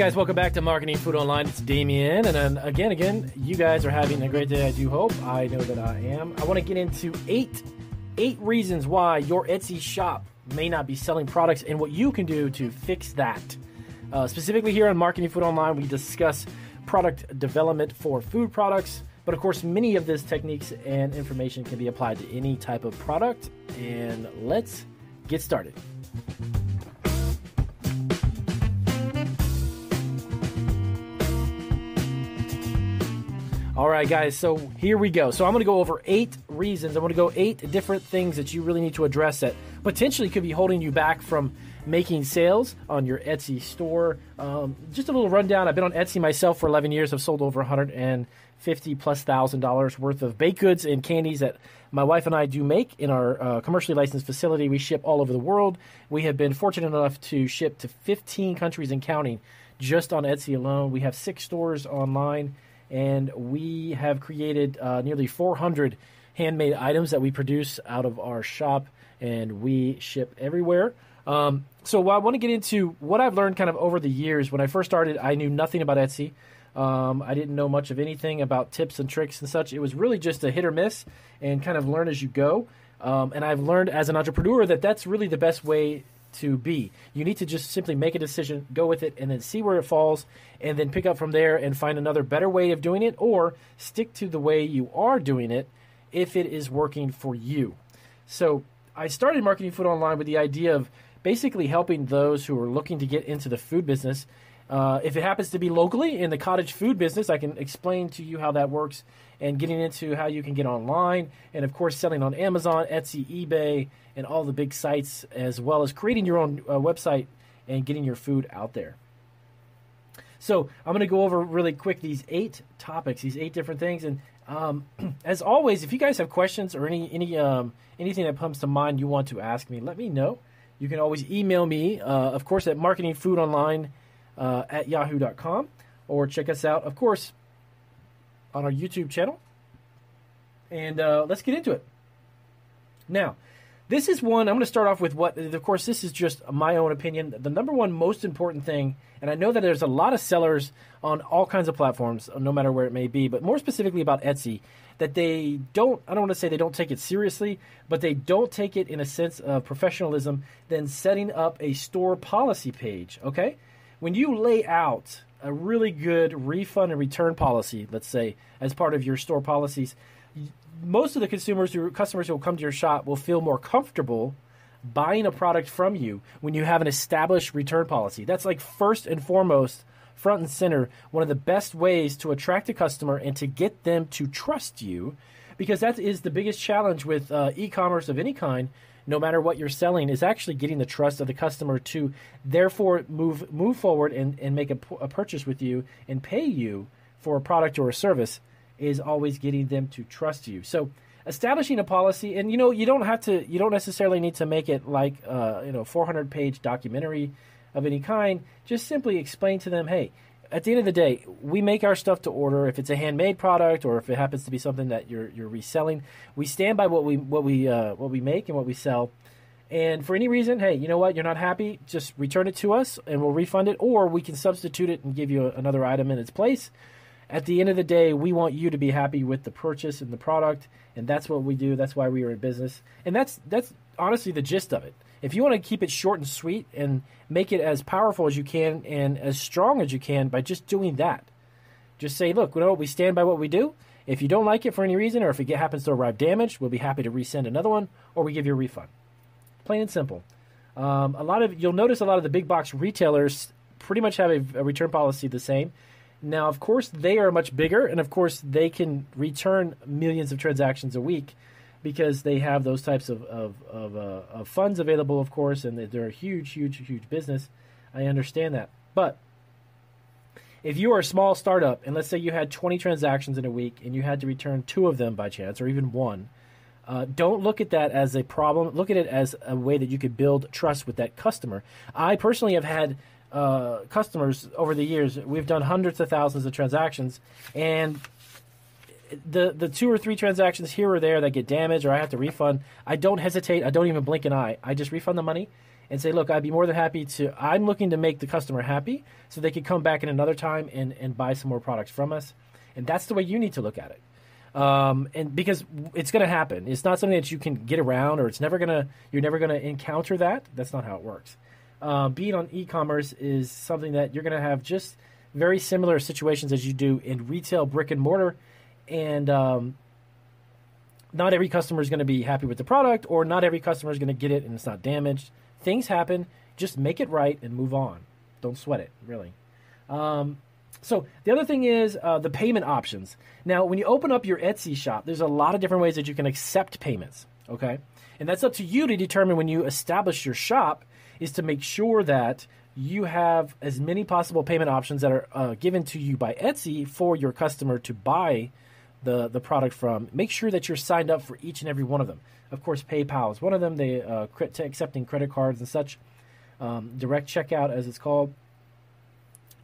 guys, welcome back to Marketing Food Online. It's Damien, and then again, you guys are having a great day. I do hope. I know that I am. I want to get into eight reasons why your Etsy shop may not be selling products and what you can do to fix that. Specifically here on Marketing Food Online, we discuss product development for food products, but of course, many of these techniques and information can be applied to any type of product. And let's get started. All right, guys, so here we go. So I'm going to go over 8 reasons. I'm going to go 8 different things that you really need to address that potentially could be holding you back from making sales on your Etsy store. Just a little rundown. I've been on Etsy myself for 11 years. I've sold over $150,000+ worth of baked goods and candies that my wife and I do make in our commercially licensed facility. We ship all over the world. We have been fortunate enough to ship to 15 countries and counting just on Etsy alone. We have 6 stores online. And we have created nearly 400 handmade items that we produce out of our shop, and we ship everywhere. So I want to get into what I've learned kind of over the years. When I first started, I knew nothing about Etsy. I didn't know much of anything about tips and tricks and such. It was really just a hit or miss and kind of learn as you go. And I've learned as an entrepreneur that that's really the best way to be. You need to just simply make a decision, go with it, and then see where it falls, and then pick up from there and find another better way of doing it, or stick to the way you are doing it if it is working for you. So I started Marketing Food Online with the idea of basically helping those who are looking to get into the food business. If it happens to be locally in the cottage food business, I can explain to you how that works and getting into how you can get online and, of course, selling on Amazon, Etsy, eBay, and all the big sites, as well as creating your own website and getting your food out there. So I'm going to go over really quick these 8 topics, these 8 different things. And as always, if you guys have questions or anything that comes to mind you want to ask me, let me know. You can always email me, of course, at marketingfoodonline at yahoo.com, or check us out, of course, on our YouTube channel. And let's get into it. Now, this is one, I'm going to start off with what, of course, this is just my own opinion. The number one most important thing, and I know that there's a lot of sellers on all kinds of platforms, no matter where it may be, but more specifically about Etsy, that they don't, I don't want to say they don't take it seriously, but they don't take it in a sense of professionalism than setting up a store policy page, okay? When you lay out a really good refund and return policy, let's say, as part of your store policies, most of the customers who will come to your shop will feel more comfortable buying a product from you when you have an established return policy. That's like first and foremost, front and center, one of the best ways to attract a customer and to get them to trust you, because that is the biggest challenge with e-commerce of any kind. No matter what you're selling, is actually getting the trust of the customer to therefore move forward and make a purchase with you and pay you for a product or a service, is always getting them to trust you. So establishing a policy, and you don't necessarily need to make it like 400-page documentary of any kind. Just simply explain to them, hey, at the end of the day, we make our stuff to order. If it's a handmade product, or if it happens to be something that you're reselling, we stand by what we make and what we sell. And for any reason, hey, you know what? You're not happy, just return it to us and we'll refund it, or we can substitute it and give you another item in its place. At the end of the day, we want you to be happy with the purchase and the product, and that's what we do. That's why we are in business, and that's honestly the gist of it. If you want to keep it short and sweet and make it as powerful as you can and as strong as you can by just doing that, just say, look, we stand by what we do. If you don't like it for any reason, or if it happens to arrive damaged, we'll be happy to resend another one, or we give you a refund. Plain and simple. You'll notice a lot of the big box retailers pretty much have a return policy the same. Now, of course, they are much bigger, and of course, they can return millions of transactions a week because they have those types of funds available, of course, and they're a huge, huge, huge business. I understand that. But if you are a small startup, and let's say you had 20 transactions in a week, and you had to return 2 of them by chance, or even 1, don't look at that as a problem. Look at it as a way that you could build trust with that customer. I personally have had customers over the years. We've done hundreds of thousands of transactions, and the 2 or 3 transactions here or there that get damaged or I have to refund, I don't hesitate. I don't even blink an eye. I just refund the money, and say, look, I'd be more than happy to, I'm looking to make the customer happy so they can come back in another time and buy some more products from us. And that's the way you need to look at it. And because it's going to happen. It's not something that you can get around, or you're never going to encounter that. That's not how it works. Being on e-commerce is something that you're going to have just very similar situations as you do in retail brick and mortar. And not every customer is going to be happy with the product, or not every customer is going to get it and it's not damaged. Things happen. Just make it right and move on. Don't sweat it, really. So the other thing is the payment options. Now, when you open up your Etsy shop, there's a lot of different ways that you can accept payments, okay? And that's up to you to determine when you establish your shop, is to make sure that you have as many possible payment options that are given to you by Etsy for your customer to buy the product from. Make sure that you're signed up for each and every one of them. Of course, PayPal is one of them. They accepting credit cards and such. Direct checkout, as it's called,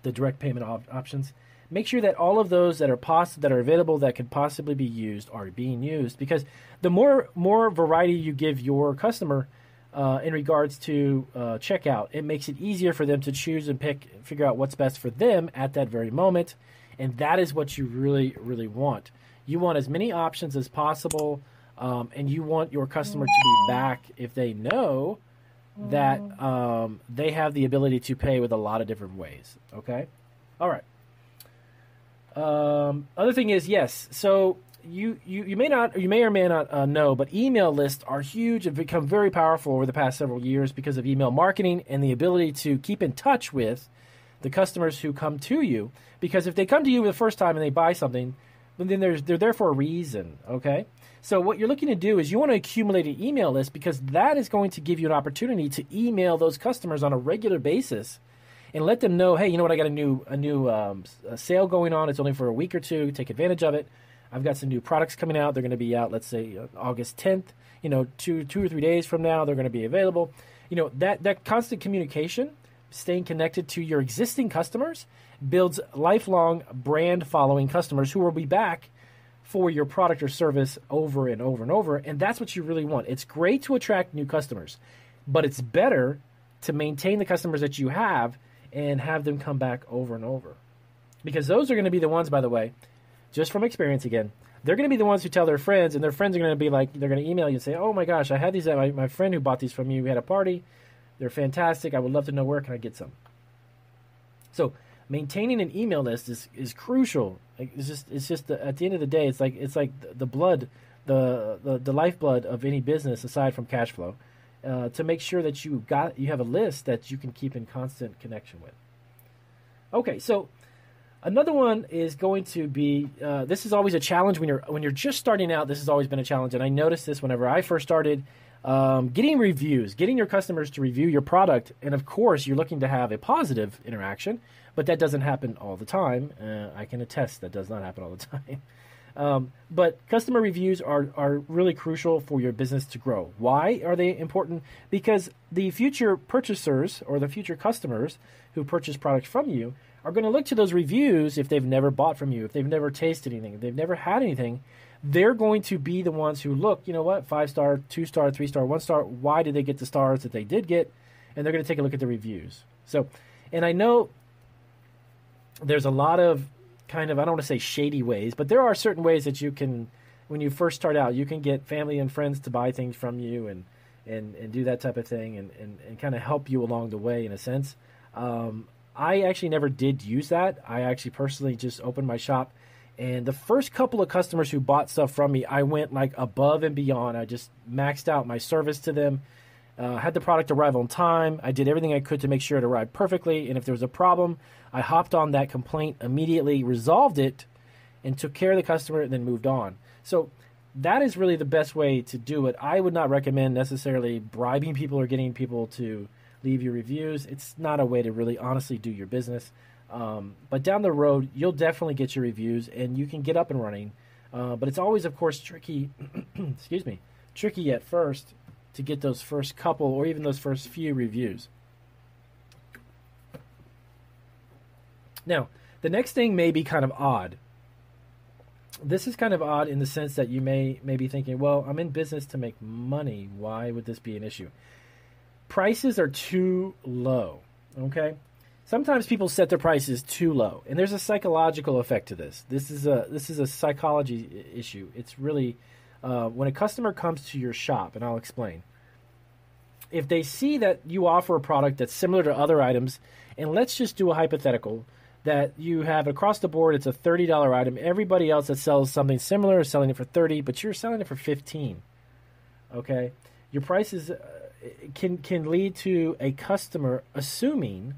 the direct payment options. Make sure that all of those that are available that could possibly be used are being used, because the more variety you give your customer in regards to checkout, it makes it easier for them to choose and figure out what's best for them at that very moment. And that is what you really, really want. You want as many options as possible, and you want your customer to be back if they know that they have the ability to pay with a lot of different ways. Okay? All right. Other thing is, yes, so you may or may not know, but email lists are huge and become very powerful over the past several years because of email marketing and the ability to keep in touch with the customers who come to you. Because if they come to you the first time and they buy something, then they're there for a reason, okay? So what you're looking to do is you want to accumulate an email list, because that is going to give you an opportunity to email those customers on a regular basis and let them know, hey, you know what, I got a new sale going on. It's only for a week or two. Take advantage of it. I've got some new products coming out. They're going to be out, let's say, August 10th. You know, two or 3 days from now, they're going to be available. You know, that constant communication, staying connected to your existing customers, builds lifelong brand following customers who will be back for your product or service over and over and over. And that's what you really want. It's great to attract new customers, but it's better to maintain the customers that you have and have them come back over and over. Because those are going to be the ones, by the way, just from experience again, they're going to be the ones who tell their friends, and their friends are going to be like, they're going to email you and say, oh my gosh, I had these at my friend who bought these from you. We had a party. They're fantastic. I would love to know, where can I get some? So maintaining an email list is crucial. It's just at the end of the day, it's like the blood, the lifeblood of any business aside from cash flow, to make sure that you have a list that you can keep in constant connection with. Okay, so another one is going to be this is always a challenge when you're just starting out. This has always been a challenge, and I noticed this whenever I first started. Getting reviews, getting your customers to review your product, and of course you're looking to have a positive interaction, but that doesn't happen all the time. I can attest that does not happen all the time. But customer reviews are really crucial for your business to grow. Why are they important? Because the future purchasers or the future customers who purchase products from you are going to look to those reviews if they've never bought from you, if they've never tasted anything, if they've never had anything. They're going to be the ones who look, you know what, 5-star, 2-star, 3-star, 1-star, why did they get the stars that they did get? And they're going to take a look at the reviews. So, and I know there's a lot of kind of, I don't want to say shady ways, but there are certain ways that you can, when you first start out, you can get family and friends to buy things from you and do that type of thing and kind of help you along the way in a sense. I actually never did use that. I actually personally just opened my shop. And the first couple of customers who bought stuff from me, I went like above and beyond. I just maxed out my service to them, had the product arrive on time. I did everything I could to make sure it arrived perfectly. And if there was a problem, I hopped on that complaint immediately, resolved it, and took care of the customer and then moved on. So that is really the best way to do it. I would not recommend necessarily bribing people or getting people to leave you reviews. It's not a way to really honestly do your business. But down the road, you'll definitely get your reviews and you can get up and running. But it's always, of course, tricky, tricky at first to get those first couple or even those first few reviews. Now, the next thing may be kind of odd. This is kind of odd in the sense that you may be thinking, well, I'm in business to make money. Why would this be an issue? prices are too low, okay? Sometimes people set their prices too low, and there's a psychological effect to this. This is a psychology issue. It's really when a customer comes to your shop, and I'll explain. If they see that you offer a product that's similar to other items, and let's just do a hypothetical that you have across the board, it's a $30 item. Everybody else that sells something similar is selling it for $30, but you're selling it for $15. Okay, your prices can lead to a customer assuming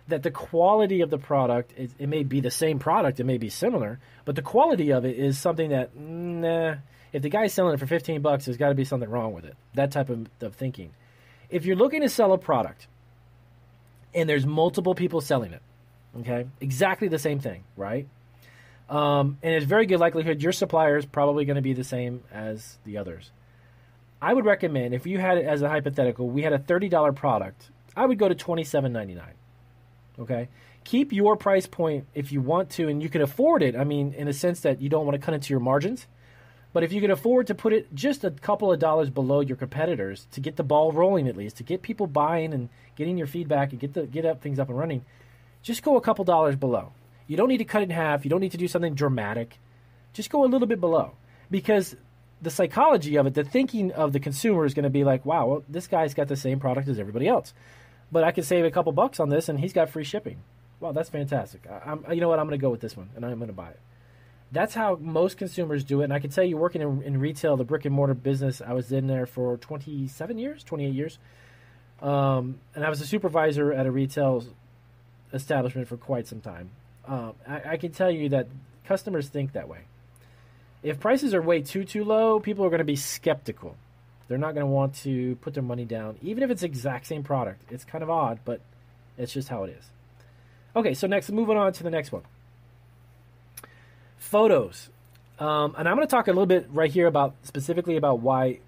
that the quality of the product, it may be the same product, it may be similar, but the quality of it is something that, if the guy's selling it for $15, there's got to be something wrong with it. That type of thinking. If you're looking to sell a product and there's multiple people selling it, okay, exactly the same thing, right? And there's very good likelihood your supplier is probably going to be the same as the others. I would recommend, if you had it as a hypothetical, we had a $30 product, I would go to $27.99. Okay? Keep your price point if you want to, and you can afford it. I mean, in a sense that you don't want to cut into your margins. But if you can afford to put it just a couple of dollars below your competitors to get the ball rolling, at least, to get people buying and getting your feedback and get things up and running, just go a couple dollars below. You don't need to cut it in half. You don't need to do something dramatic. Just go a little bit below. Because the psychology of it, the thinking of the consumer is going to be like, wow, well, this guy's got the same product as everybody else. But I can save a couple bucks on this, and he's got free shipping. Wow, that's fantastic. You know what? I'm going to go with this one, and I'm going to buy it. That's how most consumers do it. And I can tell you, working in retail, the brick-and-mortar business, I was in there for 28 years. And I was a supervisor at a retail establishment for quite some time. I can tell you that customers think that way. If prices are way too low, people are going to be skeptical. They're not going to want to put their money down, even if it's the exact same product. It's kind of odd, but it's just how it is. Okay, so next, moving on to the next one. Photos. And I'm going to talk a little bit right here specifically about why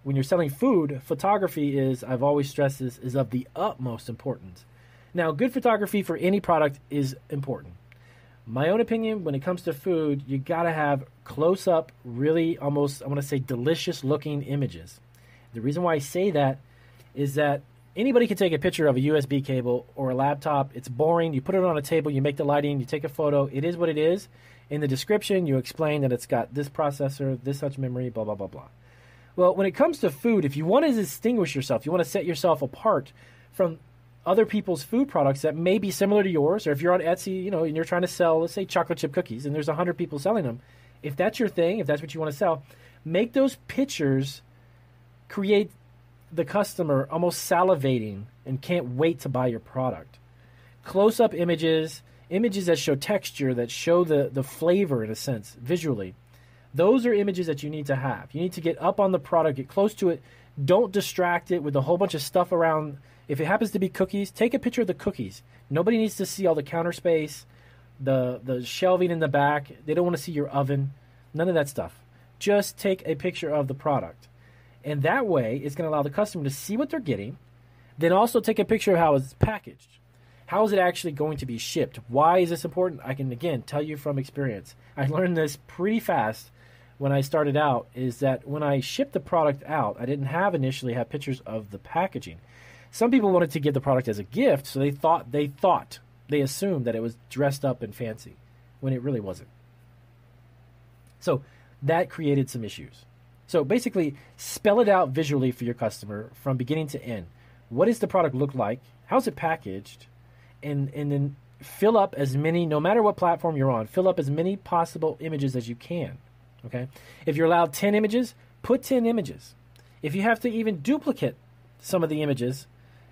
when you're selling food, photography is, I've always stressed this, is of the utmost importance. Now, good photography for any product is important. My own opinion, when it comes to food, you got to have close-up, really almost, I want to say, delicious-looking images. The reason why I say that is that anybody can take a picture of a USB cable or a laptop. It's boring. You put it on a table, you make the lighting, you take a photo. It is what it is. In the description, you explain that it's got this processor, this such memory, blah, blah, blah, blah. Well, when it comes to food, if you want to distinguish yourself, you want to set yourself apart from other people's food products that may be similar to yours, or if you're on Etsy, and you're trying to sell, let's say, chocolate chip cookies, and there's 100 people selling them, if that's your thing, if that's what you want to sell, make those pictures create the customer almost salivating and can't wait to buy your product. Close-up images that show texture, that show the flavor in a sense, visually. Those are images that you need to have. You need to get up on the product, get close to it. Don't distract it with a whole bunch of stuff around. If it happens to be cookies, take a picture of the cookies. Nobody needs to see all the counter space, the shelving in the back. They don't want to see your oven. None of that stuff. Just take a picture of the product. And that way, it's going to allow the customer to see what they're getting. Then also take a picture of how it's packaged. How is it actually going to be shipped? Why is this important? I can, again, tell you from experience. I learned this pretty fast when I started out, is that when I shipped the product out, I didn't initially have pictures of the packaging. Some people wanted to give the product as a gift, so they assumed that it was dressed up and fancy, when it really wasn't. So that created some issues. So basically, spell it out visually for your customer from beginning to end. What does the product look like? How's it packaged? And then fill up as many, no matter what platform you're on, fill up as many possible images as you can. Okay? If you're allowed 10 images, put 10 images. If you have to even duplicate some of the images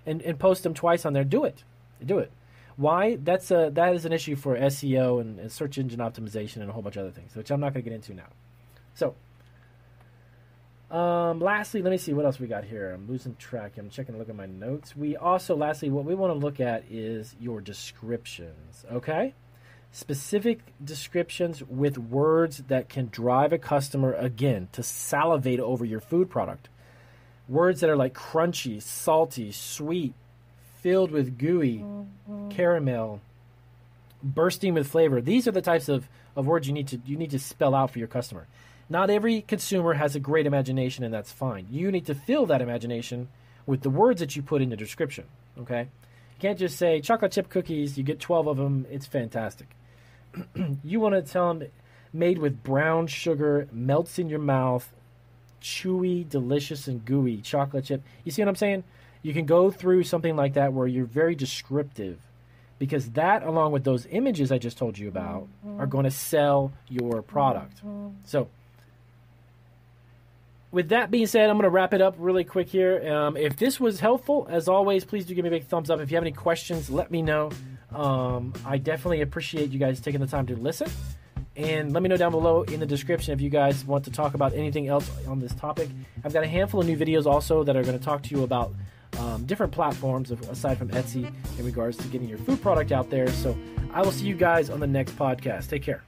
and post them twice on there, do it. Do it. Why? That is an issue for SEO and search engine optimization and a whole bunch of other things, which I'm not going to get into now. So, lastly, let me see what else we got here. I'm losing track. I'm checking a look at my notes. Lastly, what we want to look at is your descriptions, okay? Specific descriptions with words that can drive a customer, again, to salivate over your food product. Words that are like crunchy, salty, sweet, filled with gooey, caramel, bursting with flavor. These are the types of words you need to spell out for your customer. Not every consumer has a great imagination, and that's fine. You need to fill that imagination with the words that you put in the description, okay? You can't just say chocolate chip cookies, you get 12 of them, it's fantastic. You want to tell them made with brown sugar, melts in your mouth, chewy, delicious, and gooey chocolate chip. You see what I'm saying? You can go through something like that where you're very descriptive, because that, along with those images I just told you about, are going to sell your product. So, with that being said, I'm going to wrap it up really quick here. If this was helpful, as always, please do give me a big thumbs up. If you have any questions, let me know. I definitely appreciate you guys taking the time to listen. And let me know down below in the description if you guys want to talk about anything else on this topic. I've got a handful of new videos also that are going to talk to you about different platforms aside from Etsy in regards to getting your food product out there. So I will see you guys on the next podcast. Take care.